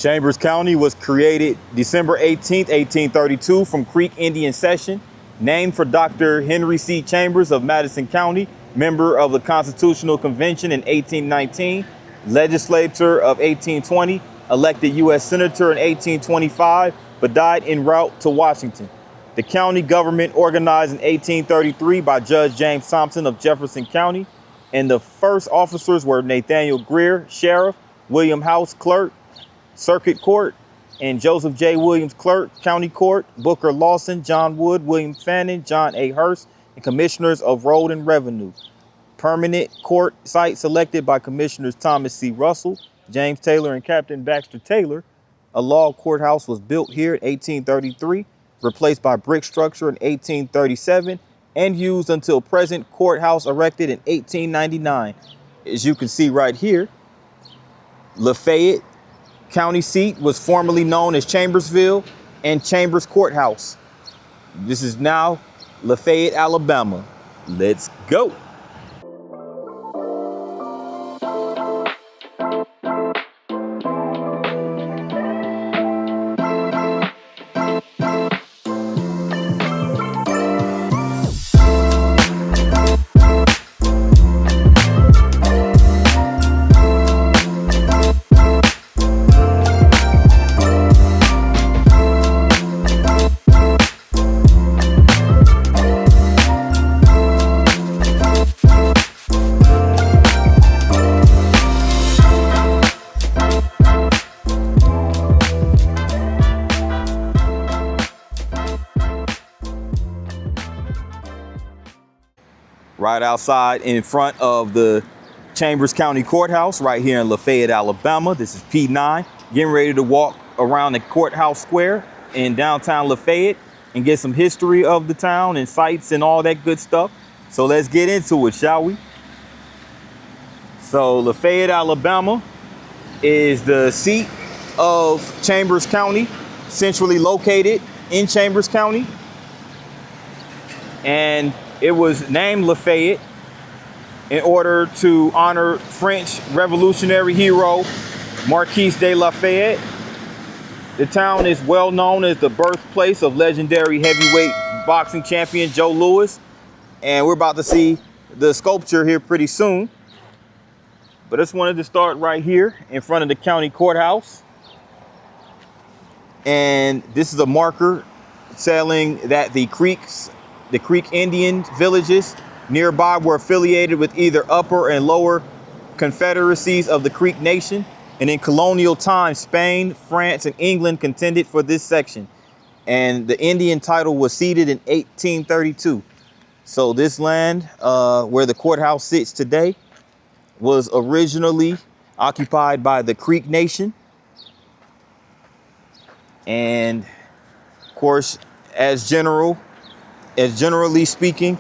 Chambers County was created December 18th, 1832 from Creek Indian Session, named for Dr. Henry C. Chambers of Madison County, member of the Constitutional Convention in 1819, legislator of 1820, elected U.S. Senator in 1825, but died en route to Washington. The county government organized in 1833 by Judge James Thompson of Jefferson County, and the first officers were Nathaniel Greer, Sheriff, William House, Clerk, Circuit Court, and Joseph J. Williams, Clerk, County Court, Booker Lawson, John Wood, William Fannin, John A. Hurst, and Commissioners of Road and Revenue. Permanent court site selected by Commissioners Thomas C. Russell, James Taylor, and Captain Baxter Taylor. A log courthouse was built here in 1833, replaced by brick structure in 1837, and used until present courthouse erected in 1899. As you can see right here, Lafayette County seat was formerly known as Chambersville and Chambers Courthouse. This is now Lafayette, Alabama. Let's go. Right outside in front of the Chambers County Courthouse right here in Lafayette, Alabama. This is P9, getting ready to walk around the courthouse square in downtown Lafayette and get some history of the town and sights and all that good stuff. So let's get into it, shall we? So Lafayette, Alabama is the seat of Chambers County, centrally located in Chambers County. And it was named Lafayette in order to honor French Revolutionary hero Marquis de Lafayette. The town is well known as the birthplace of legendary heavyweight boxing champion Joe Louis. And we're about to see the sculpture here pretty soon. But I just wanted to start right here in front of the county courthouse. And this is a marker telling that the Creek Indian villages nearby were affiliated with either upper and lower confederacies of the Creek Nation. And in colonial times, Spain, France, and England contended for this section. And the Indian title was ceded in 1832. So this land where the courthouse sits today was originally occupied by the Creek Nation. And of course, generally speaking,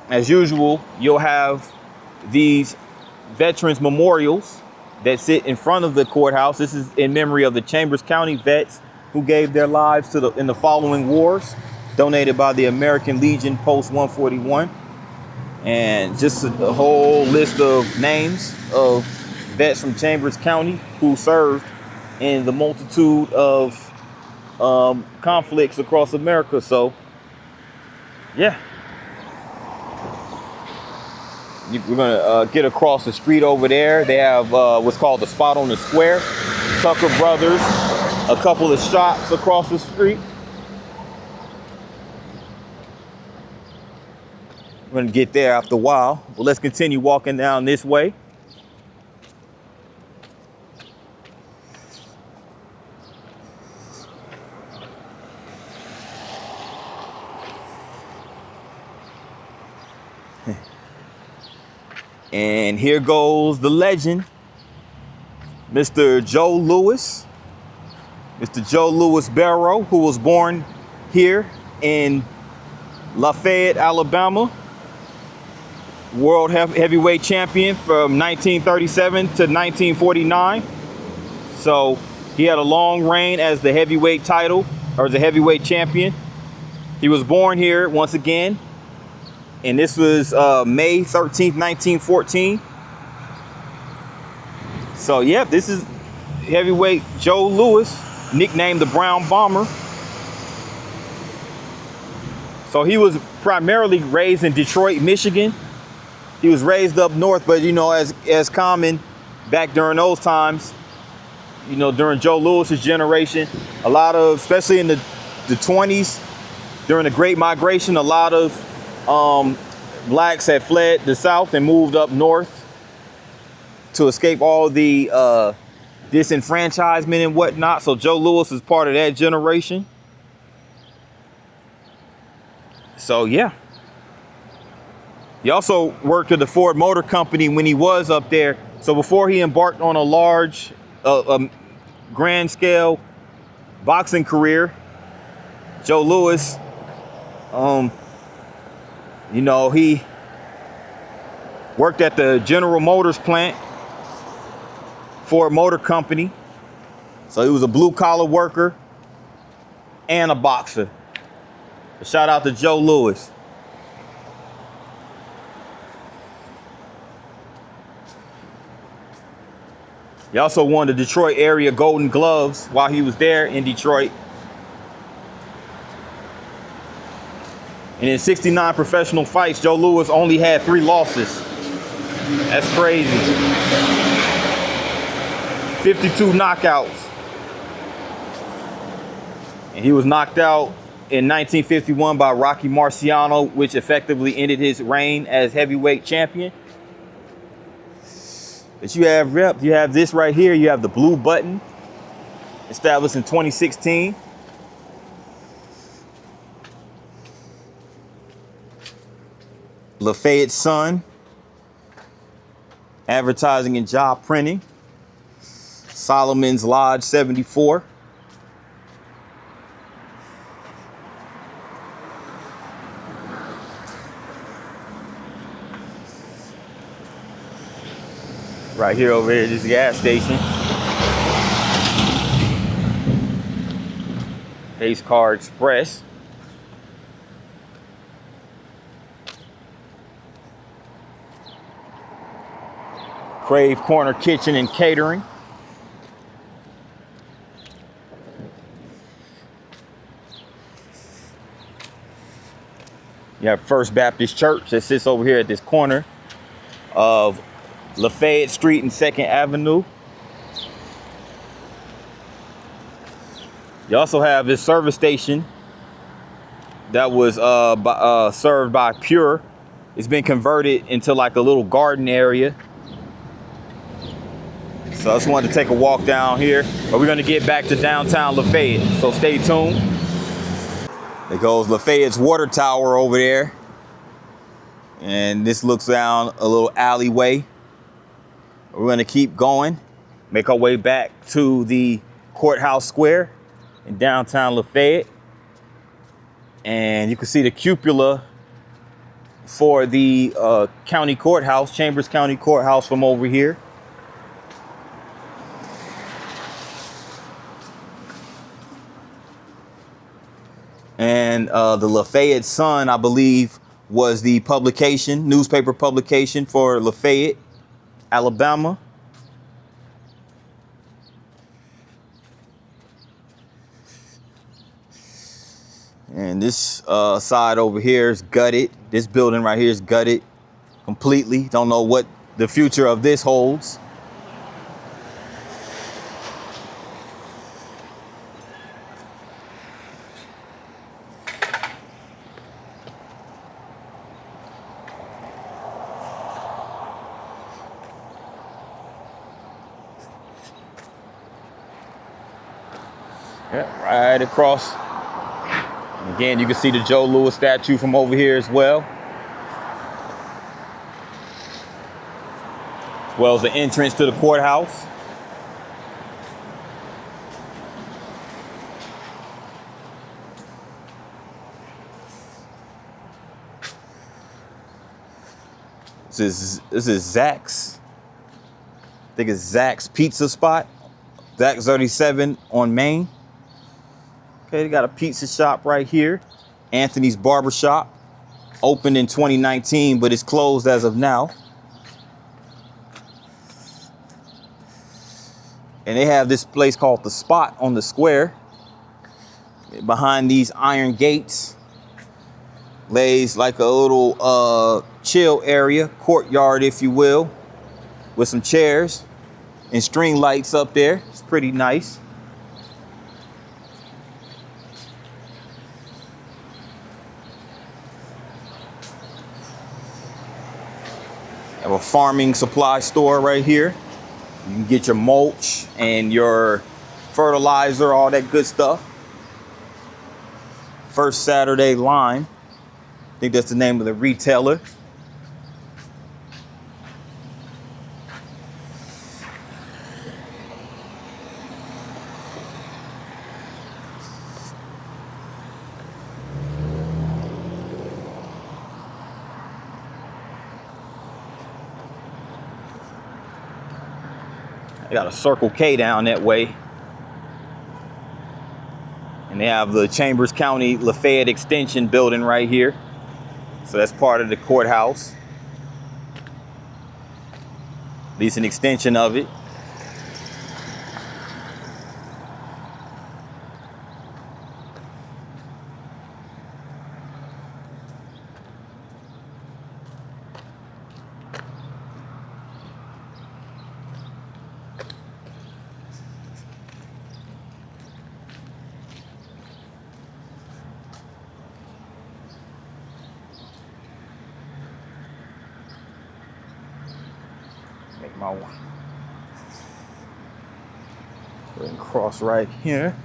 as usual, you'll have these veterans memorials that sit in front of the courthouse. This is in memory of the Chambers County vets who gave their lives in the following wars, donated by the American Legion Post 141. And just a whole list of names of vets from Chambers County who served in the multitude of conflicts across America. So yeah, we're gonna get across the street over there. They have what's called the spot on the square. Tucker Brothers, a couple of shops across the street. We're gonna get there after a while, but let's continue walking down this way. And here goes the legend, Mr. Joe Louis, Mr. Joe Louis Barrow, who was born here in Lafayette, Alabama. World heavyweight champion from 1937 to 1949. So he had a long reign as the heavyweight title, or the heavyweight champion. He was born here once again. And this was May 13th, 1914. So, yep, this is heavyweight Joe Louis, nicknamed the Brown Bomber. So he was primarily raised in Detroit, Michigan. He was raised up north, but as common back during those times, during Joe Louis's generation, a lot of, especially in the 20s, during the Great Migration, a lot of blacks had fled the South and moved up north to escape all the disenfranchisement and whatnot. So Joe Louis is part of that generation. So yeah. He also worked at the Ford Motor Company when he was up there. So before he embarked on a large, grand scale boxing career, Joe Louis, he worked at the General Motors plant, Ford Motor Company. So he was a blue collar worker and a boxer. A shout out to Joe Louis. He also won the Detroit area Golden Gloves while he was there in Detroit. And in 69 professional fights, Joe Louis only had 3 losses. That's crazy. 52 knockouts. And he was knocked out in 1951 by Rocky Marciano, which effectively ended his reign as heavyweight champion. But you have this right here. You have the blue button, established in 2016. Lafayette Sun, advertising and job printing. Solomon's Lodge 74. Right here over here, this gas station. Pace Car Express. Crave Corner Kitchen and Catering. You have First Baptist Church that sits over here at this corner of Lafayette Street and 2nd Avenue. You also have this service station that was served by Pure. It's been converted into like a little garden area. So I just wanted to take a walk down here, but we're gonna get back to downtown Lafayette, so stay tuned. There goes Lafayette's water tower over there. And this looks down a little alleyway. We're gonna keep going, make our way back to the Courthouse Square in downtown Lafayette. And you can see the cupola for the county courthouse, Chambers County Courthouse, from over here. And the Lafayette Sun, I believe, was the newspaper publication for Lafayette, Alabama. And this side over here is gutted. This building right here is gutted completely. Don't know what the future of this holds. Yeah, right across. Again, you can see the Joe Louis statue from over here as well. As well as the entrance to the courthouse. This is Zach's. I think it's Zach's Pizza Spot. Zach's 37 on Main. Okay, they got a pizza shop right here. Anthony's Barbershop. Opened in 2019, but it's closed as of now. And they have this place called The Spot on the square. Behind these iron gates lays like a little chill area, courtyard, if you will, with some chairs and string lights up there. It's pretty nice. Have a farming supply store right here. You can get your mulch and your fertilizer, all that good stuff. First Saturday Line. I think that's the name of the retailer. They got a Circle K down that way. And they have the Chambers County Lafayette Extension building right here. So that's part of the courthouse. At least an extension of it. Make my one. Go ahead and cross right here.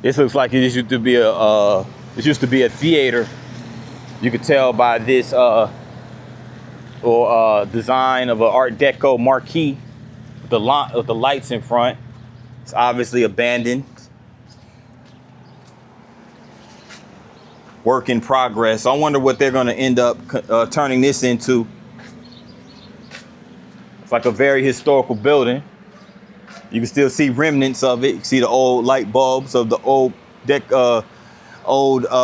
This looks like it used to be a theater. You could tell by this design of an Art Deco marquee, the lights in front. It's obviously abandoned. Work in progress. I wonder what they're going to end up turning this into. It's like a very historical building. You can still see remnants of it. You can see the old light bulbs of the old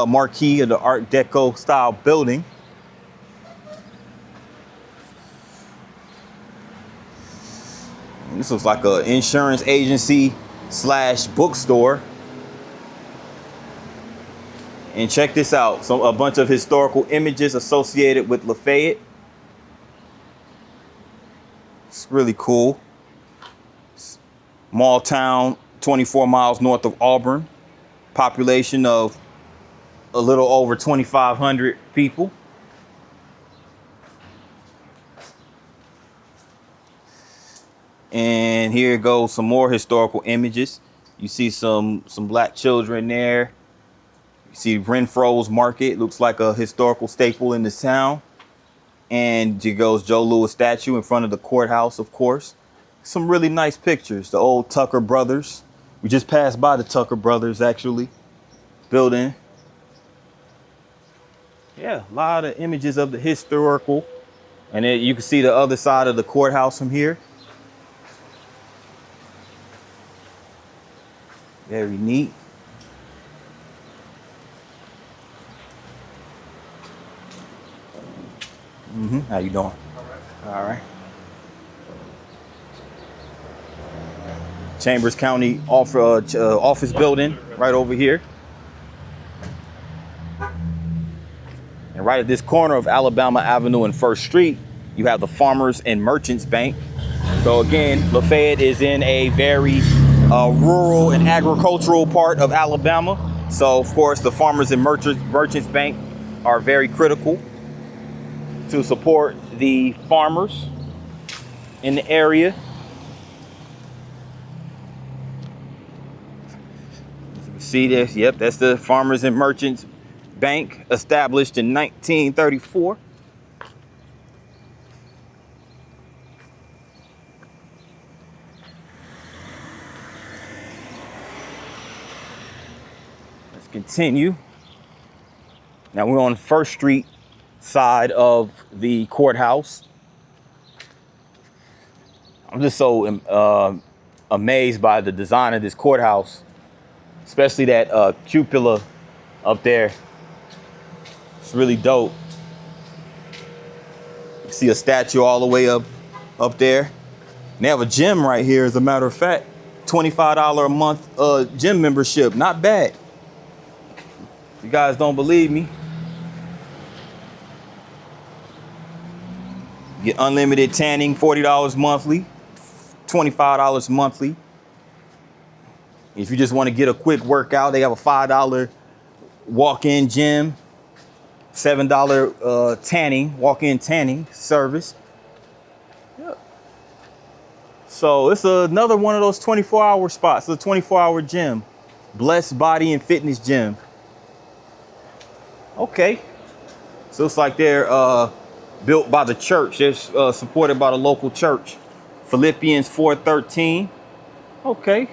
marquee of the Art Deco style building. And this looks like an insurance agency / bookstore. And check this out. So a bunch of historical images associated with Lafayette. It's really cool. Small town, 24 miles north of Auburn. Population of a little over 2,500 people. And here goes some more historical images. You see some black children there. You see Renfro's Market, looks like a historical staple in the town. And here goes Joe Louis statue in front of the courthouse, of course. Some really nice pictures. The old Tucker Brothers. We just passed by the Tucker Brothers, actually, building. Yeah, a lot of images of the historical. And then you can see the other side of the courthouse from here. Very neat. How you doing? All right. Chambers County office building right over here. And right at this corner of Alabama Avenue and 1st Street, you have the Farmers and Merchants Bank. So again, Lafayette is in a very rural and agricultural part of Alabama. So of course, the Farmers and Merchants Bank are very critical to support the farmers in the area. As you can see this, yep, that's the Farmers and Merchants Bank, established in 1934. Let's continue. Now we're on 1st Street side of the courthouse. I'm just so amazed by the design of this courthouse, especially that cupola up there. It's really dope. You see a statue all the way up there. And they have a gym right here, as a matter of fact. $25 a month gym membership. Not bad. If you guys don't believe me, get unlimited tanning, $40 monthly, $25 monthly. If you just want to get a quick workout, they have a $5 walk-in gym, $7 tanning, walk-in tanning service. Yep. So it's another one of those 24-hour spots. It's a 24-hour gym. Blessed Body and Fitness Gym. Okay. So it's like they're built by the church. They're supported by the local church. Philippians 4:13. Okay.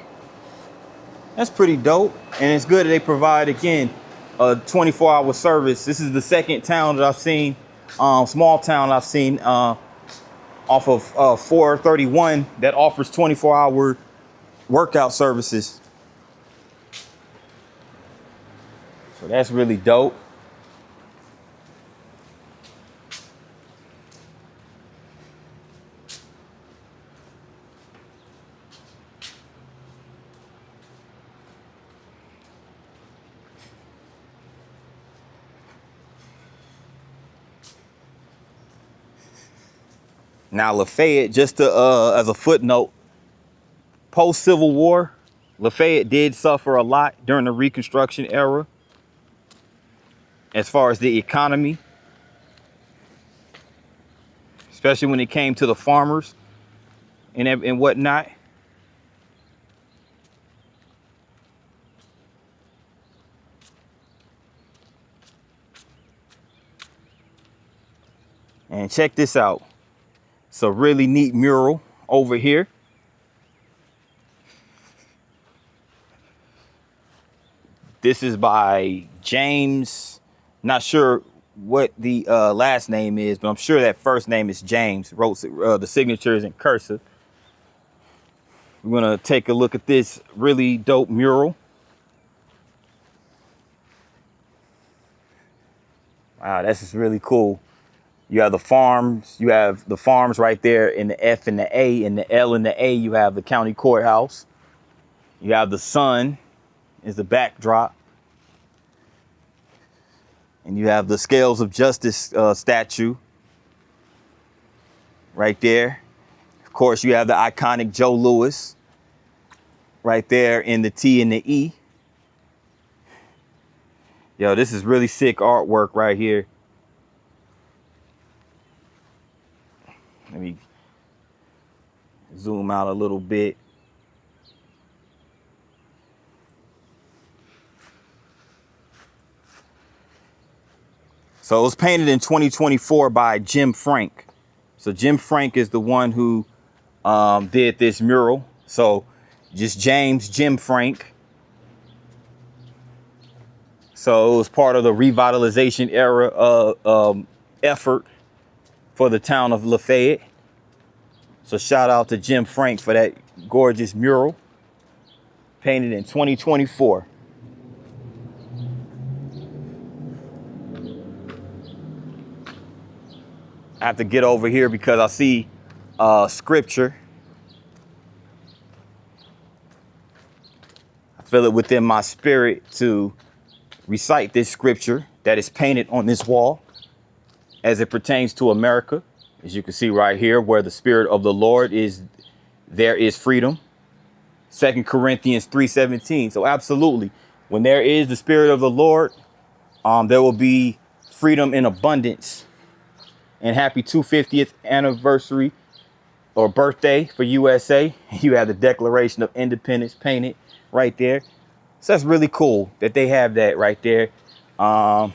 That's pretty dope. And it's good that they provide, again, a 24-hour service. This is the second town that I've seen, small town I've seen off of 431 that offers 24-hour workout services. So that's really dope. Now, Lafayette, just to, as a footnote, post-Civil War, Lafayette did suffer a lot during the Reconstruction era as far as the economy, especially when it came to the farmers and whatnot. And check this out. It's a really neat mural over here. This is by James. Not sure what the last name is, but I'm sure that first name is James. Wrote the signatures in cursive. We're gonna take a look at this really dope mural. Wow, this is really cool. You have the farms. You have the farms right there in the F and the A. In the L and the A, you have the county courthouse. You have the sun is the backdrop. And you have the Scales of Justice statue right there. Of course, you have the iconic Joe Louis right there in the T and the E. Yo, this is really sick artwork right here. Let me zoom out a little bit. So it was painted in 2024 by Jim Frank. So Jim Frank is the one who did this mural. So just Jim Frank. So it was part of the revitalization era effort for the town of Lafayette. So shout out to Jim Frank for that gorgeous mural painted in 2024. I have to get over here because I see scripture. I feel it within my spirit to recite this scripture that is painted on this wall as it pertains to America. As you can see right here, where the Spirit of the Lord is, there is freedom. 2 Corinthians 3:17. So absolutely, when there is the Spirit of the Lord, there will be freedom in abundance. And happy 250th anniversary or birthday for USA. You have the Declaration of Independence painted right there. So that's really cool that they have that right there. Now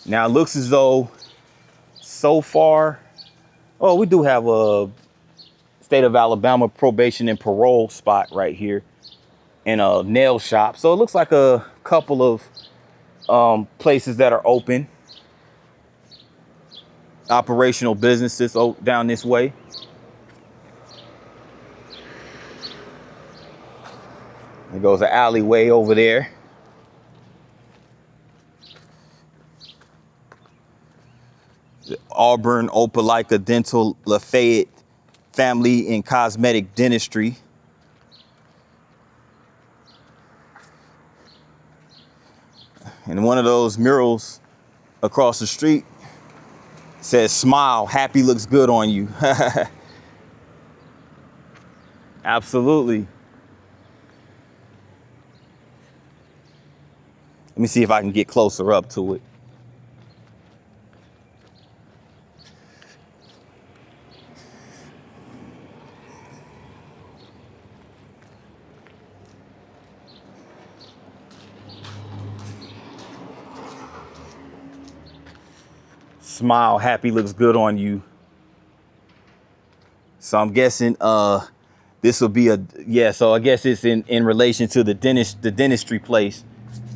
it looks as though so far, oh, we do have a state of Alabama probation and parole spot right here and a nail shop. So it looks like a couple of places that are open, operational businesses down this way. There goes an alleyway over there. The Auburn Opelika Dental Lafayette Family and Cosmetic Dentistry. And one of those murals across the street says, "Smile, happy looks good on you." Absolutely. Let me see if I can get closer up to it. Smile, happy looks good on you. So I'm guessing this will be so I guess it's in relation to the dentistry place.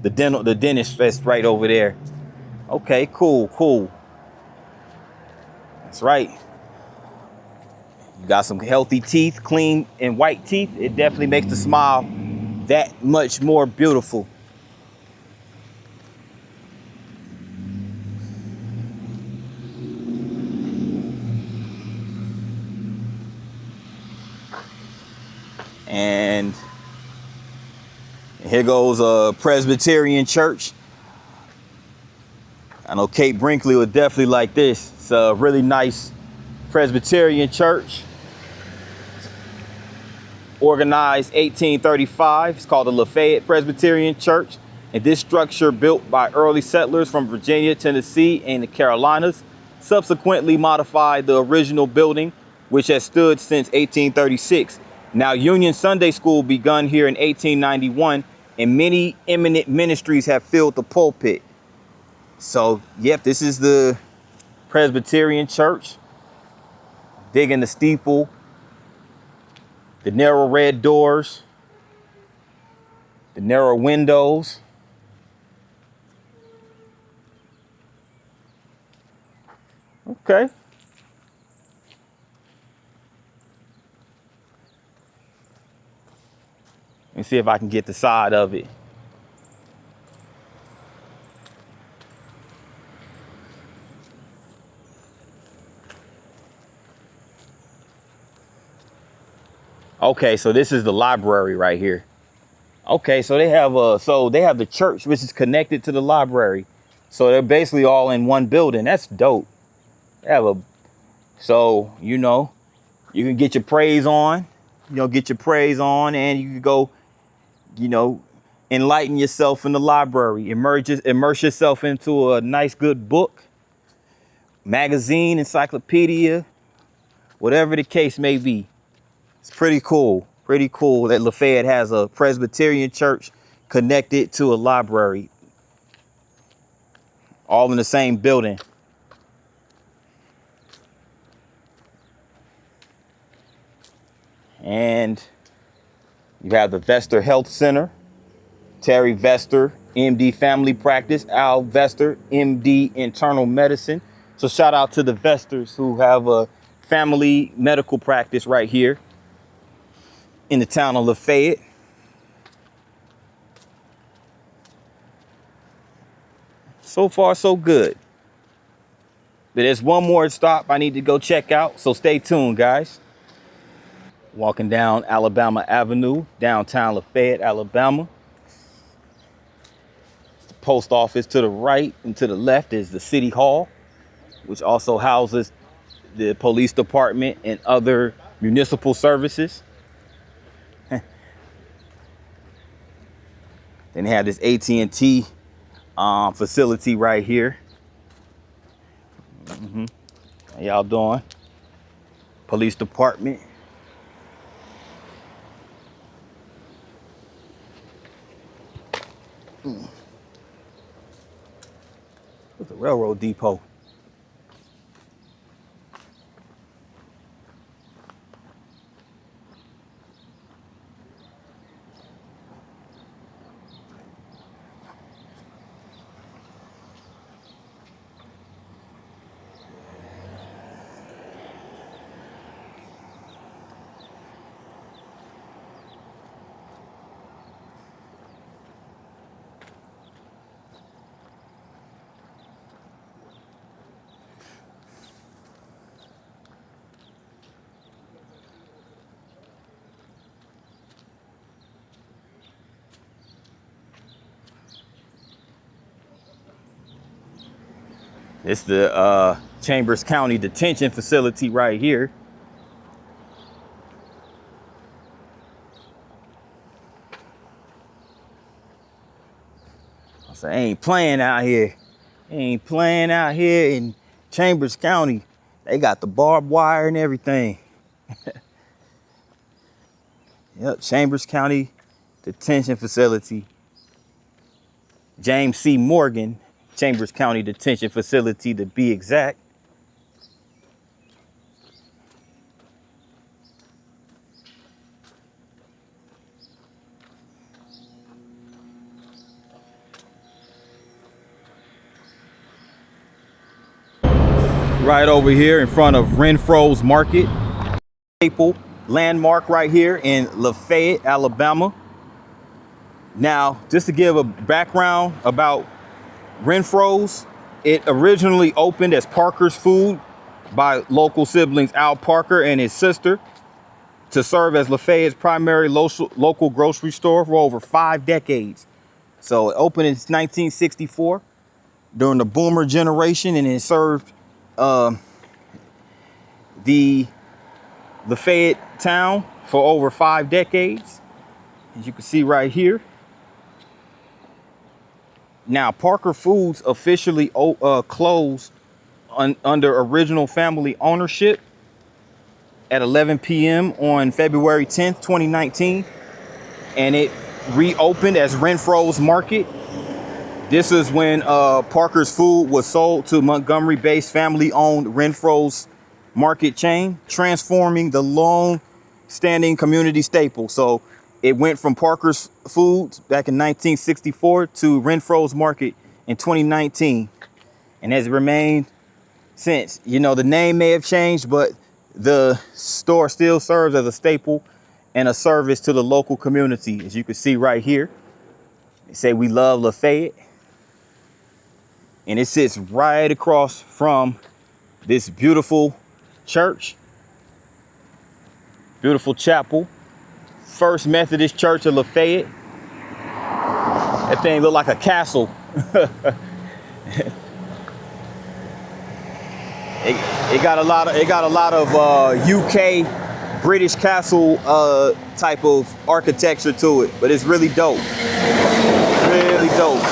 The dentist that's right over there. Okay, cool. That's right. You got some healthy teeth, clean and white teeth. It definitely makes the smile that much more beautiful. And here goes a Presbyterian church. I know Kate Brinkley would definitely like this. It's a really nice Presbyterian church. Organized 1835. It's called the Lafayette Presbyterian Church. And this structure, built by early settlers from Virginia, Tennessee, and the Carolinas, subsequently modified the original building, which has stood since 1836. Now, Union Sunday School begun here in 1891, and many eminent ministries have filled the pulpit. So, yep, this is the Presbyterian Church. Digging the steeple, the narrow red doors, the narrow windows. Okay. Let me see if I can get the side of it. Okay, so this is the library right here. Okay, so they have the church, which is connected to the library. So they're basically all in one building. That's dope. They have so you can get your praise on, and you can go, enlighten yourself in the library. Immerse yourself into a nice, good book, magazine, encyclopedia, whatever the case may be. It's pretty cool. Pretty cool that Lafayette has a Presbyterian church connected to a library, all in the same building. And you have the Vester Health Center, Terry Vester, MD Family Practice, Al Vester, MD Internal Medicine. So shout out to the Vesters who have a family medical practice right here in the town of Lafayette. So far, so good. But there's one more stop I need to go check out, so stay tuned, guys. Walking down Alabama Avenue, downtown Lafayette, Alabama. The post office to the right, and to the left is the City Hall, which also houses the police department and other municipal services. Then they have this AT&T facility right here. How y'all doing? Police department. What's the railroad depot? It's the Chambers County Detention Facility right here. So I ain't playing out here. Ain't playing out here in Chambers County. They got the barbed wire and everything. Yep, Chambers County Detention Facility. James C. Morgan, Chambers County Detention Facility to be exact. Right over here in front of Renfro's Market. Staple landmark right here in Lafayette, Alabama. Now, just to give a background about Renfro's, it originally opened as Parker's Food by local siblings Al Parker and his sister to serve as Lafayette's primary local grocery store for over 5 decades. So it opened in 1964 during the boomer generation, and it served the Lafayette town for over 5 decades, as you can see right here. Now, Parker Foods officially closed under original family ownership at 11 p.m. on February 10th, 2019, and it reopened as Renfro's Market. This is when Parker's Food was sold to Montgomery-based family-owned Renfro's Market chain, transforming the long-standing community staple. So it went from Parker's Foods back in 1964 to Renfro's Market in 2019, and has remained since. You know, the name may have changed, but the store still serves as a staple and a service to the local community. As you can see right here, they say we love Lafayette. And it sits right across from this beautiful church, beautiful chapel, First Methodist Church of Lafayette. That thing looked like a castle. it got a lot of UK British castle type of architecture to it, but it's really dope. Really dope.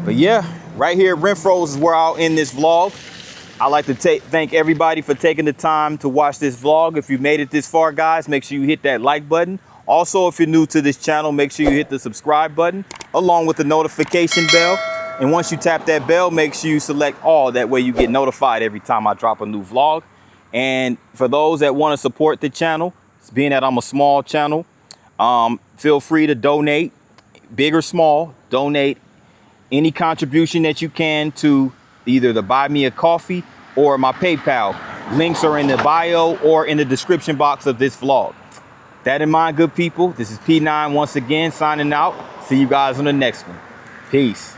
But yeah, right here at Renfro's is where I'll end this vlog. I'd like to thank everybody for taking the time to watch this vlog. If you made it this far, guys, make sure you hit that like button. Also, if you're new to this channel, make sure you hit the subscribe button along with the notification bell. And once you tap that bell, make sure you select all. That way you get notified every time I drop a new vlog. And for those that want to support the channel, being that I'm a small channel, feel free to donate, big or small, donate any contribution that you can to either the Buy Me a Coffee or my PayPal. Links are in the bio or in the description box of this vlog. That in mind, good people, this is P9 once again signing out. See you guys on the next one. Peace.